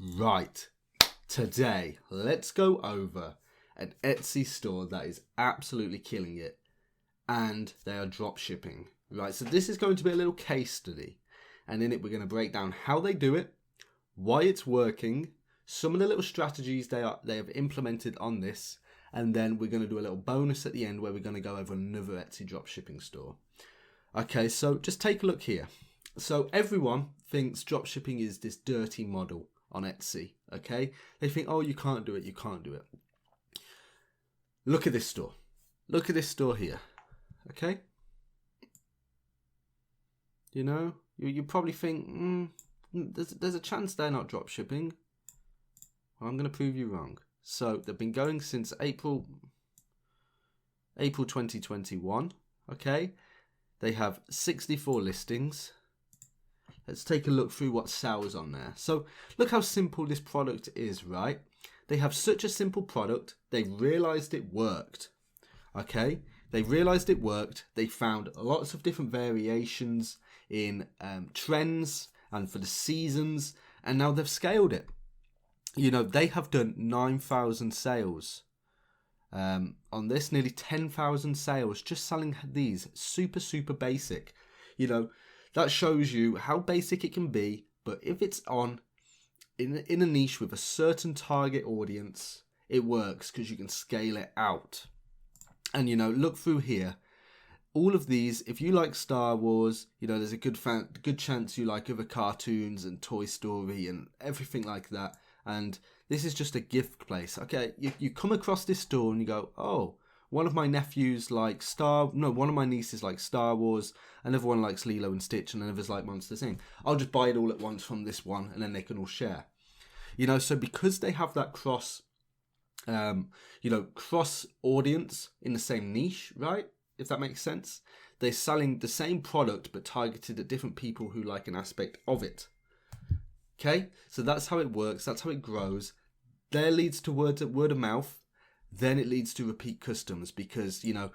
Right, today let's go over an Etsy store that is absolutely killing it, and they are drop shipping. Right, so this is going to be a little case study, and in it we're going to break down how they do it, why it's working, some of the little strategies they have implemented on this, and then we're going to do a little bonus at the end where we're going to go over another Etsy drop shipping store. Okay, so just take a look here. So everyone thinks drop shipping is this dirty model on Etsy, okay? They think, oh, you can't do it, you can't do it. Look at this store. Look at this store here, okay? You know, you probably think, there's a chance they're not drop shipping. Well, I'm going to prove you wrong. So they've been going since April 2021, okay? They have 64 listings. Let's take a look through what sells on there. So look how simple this product is, right? They have such a simple product. They realized it worked. Okay? They realized it worked. They found lots of different variations in trends and for the seasons. And now they've scaled it. You know, they have done 9,000 sales on this. Nearly 10,000 sales just selling these. Super basic. You know, that shows you how basic it can be, but if it's on in a niche with a certain target audience, it works because you can scale it out. And you know, look through here. All of these, if you like Star Wars, you know, there's a good chance you like other cartoons and Toy Story and everything like that. And this is just a gift place. Okay, you come across this store and you go, oh, one of my nephews likes one of my nieces likes Star Wars, another one likes Lilo and Stitch, and another's like Monsters Inc. I'll just buy it all at once from this one, and then they can all share. You know, so because they have that cross audience in the same niche, right? If that makes sense. They're selling the same product, but targeted at different people who like an aspect of it. Okay, so that's how it works. That's how it grows. There leads to word of mouth. Then it leads to repeat customers because, you know,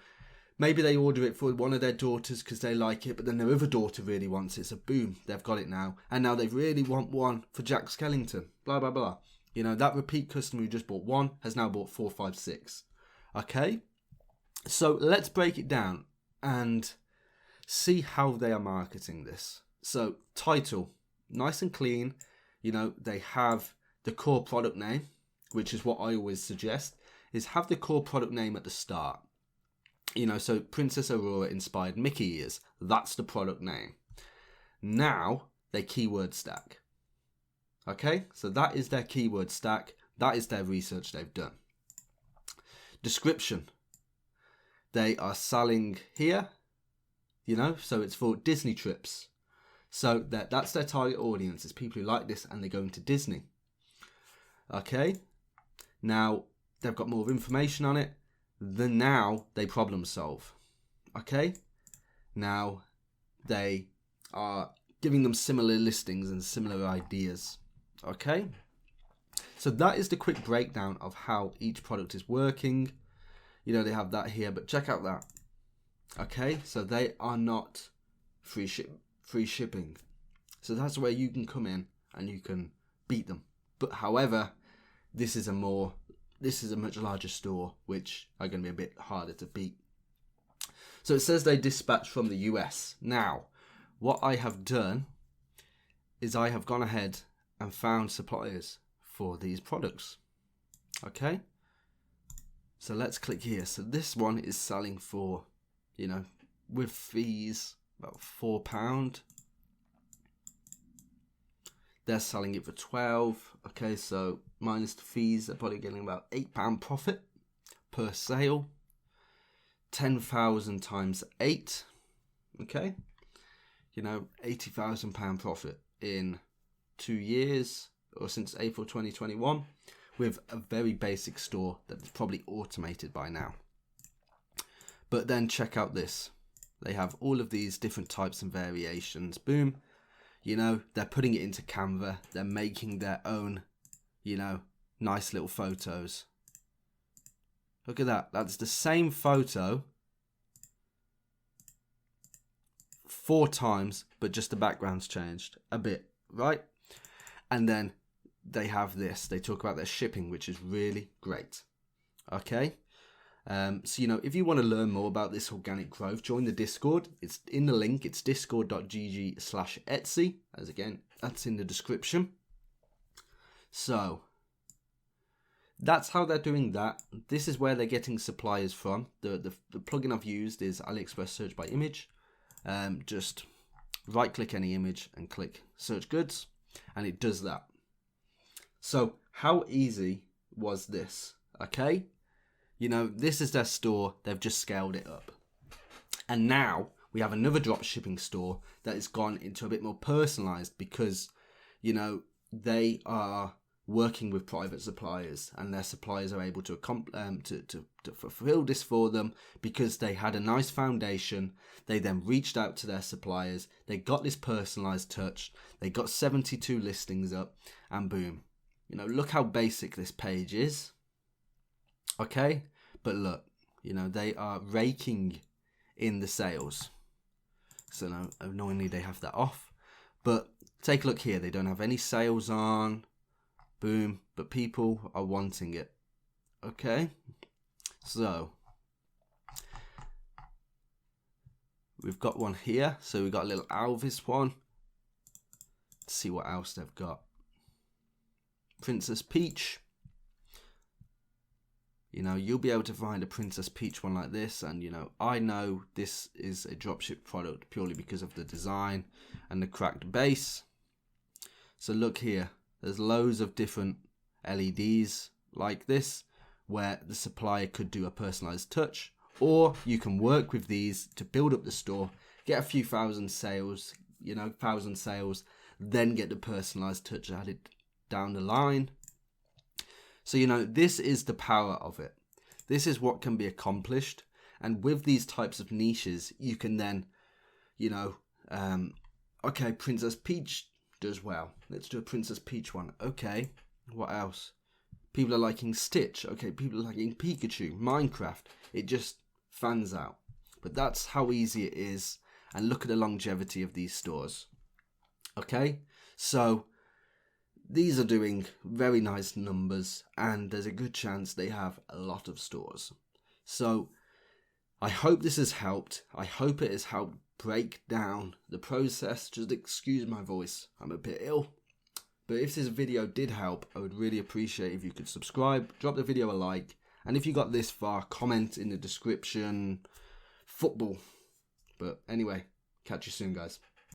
maybe they order it for one of their daughters because they like it, but then their other daughter really wants it. So boom, they've got it now. And now they really want one for Jack Skellington. Blah, blah, blah. You know, that repeat customer who just bought one has now bought 4, 5, 6. Okay? So let's break it down and see how they are marketing this. So title, nice and clean. You know, they have the core product name, which is what I always suggest, is have the core product name at the start. You know, so Princess Aurora inspired Mickey ears. That's the product name. Now they keyword stack. Okay, so that is their keyword stack. That is their research they've done. Description. They are selling here, you know, so it's for Disney trips. So that's their target audience, is people who like this and they're going to Disney. Okay, now they've got more information on it. Then now they problem solve. Okay, now they are giving them similar listings and similar ideas. Okay, so that is the quick breakdown of how each product is working. You know, they have that here, but check out that. Okay, so they are not free shipping. So that's where you can come in and you can beat them. But however, this is a much larger store, which are going to be a bit harder to beat. So it says they dispatch from the US. Now, what I have done is I have gone ahead and found suppliers for these products. Okay? So let's click here. So this one is selling for, you know, with fees, about £4. They're selling it for 12. Okay, so minus the fees, they're probably getting about £8 profit per sale. 10,000 times 8. Okay, you know, £80,000 profit in 2 years, or since April 2021, with a very basic store that's probably automated by now. But then check out this. They have all of these different types and variations. Boom. You know, they're putting it into Canva. They're making their own, you know, nice little photos. Look at that. That's the same photo 4 times, but just the background's changed a bit, right? And then they have this. They talk about their shipping, which is really great. Okay. So, you know, if you want to learn more about this organic growth, join the Discord. It's in the link. It's discord.gg/Etsy. As again, that's in the description. So that's how they're doing that. This is where they're getting suppliers from. The plugin I've used is AliExpress search by image. Just right click any image and click search goods, and it does that. So how easy was this? Okay. You know, this is their store. They've just scaled it up. And now we have another dropshipping store that has gone into a bit more personalized because, you know, they are working with private suppliers, and their suppliers are able to fulfill this for them because they had a nice foundation. They then reached out to their suppliers. They got this personalized touch. They got 72 listings up, and boom. You know, look how basic this page is. Okay, but look, you know, they are raking in the sales. So no, annoyingly they have that off. But take a look here. They don't have any sales on. Boom. But people are wanting it. Okay. So we've got one here. So we've got a little Alvis one. Let's see what else they've got. Princess Peach. You know, you'll be able to find a Princess Peach one like this, and you know, I know this is a dropship product purely because of the design and the cracked base. So look here, there's loads of different LEDs like this where the supplier could do a personalized touch, or you can work with these to build up the store, get a few thousand sales, you know, then get the personalized touch added down the line. So, you know, this is the power of it. This is what can be accomplished. And with these types of niches, you can then, you know, okay, Princess Peach does well. Let's do a Princess Peach one. Okay, what else? People are liking Stitch. Okay, people are liking Pikachu, Minecraft. It just fans out. But that's how easy it is. And look at the longevity of these stores. Okay, so these are doing very nice numbers, and there's a good chance they have a lot of stores. So I hope this has helped. I hope it has helped break down the process. Just excuse my voice, I'm a bit ill. But if this video did help, I would really appreciate if you could subscribe, drop the video a like, and if you got this far, comment in the description football. But anyway, catch you soon, guys.